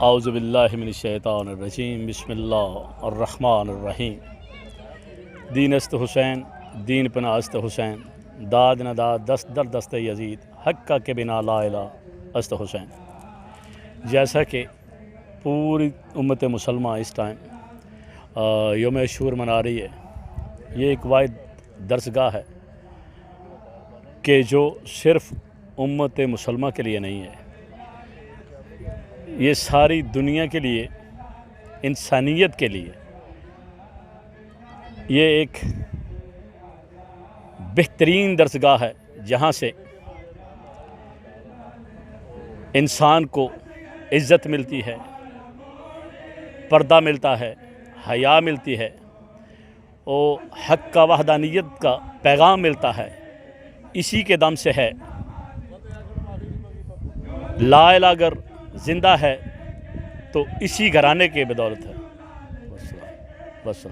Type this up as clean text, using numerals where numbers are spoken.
اعوذ باللہ من الشیطان الرجیم بسم اللہ الرحمن الرحیم دین است حسین دین پناہ است حسین داد نہ داد دست در دست یزید حق کے بنا لا الہ است حسین۔ جیسا کہ پوری امت مسلمہ اس ٹائم یوم عاشور منا رہی ہے، یہ ایک واحد درسگاہ ہے کہ جو صرف امت مسلمہ کے لیے نہیں ہے، یہ ساری دنیا کے لیے، انسانیت کے لیے یہ ایک بہترین درسگاہ ہے جہاں سے انسان کو عزت ملتی ہے، پردہ ملتا ہے، حیا ملتی ہے اور حق کا وحدانیت کا پیغام ملتا ہے۔ اسی کے دم سے ہے لا الہ اگر زندہ ہے تو اسی گھرانے کے بدولت ہے۔ بس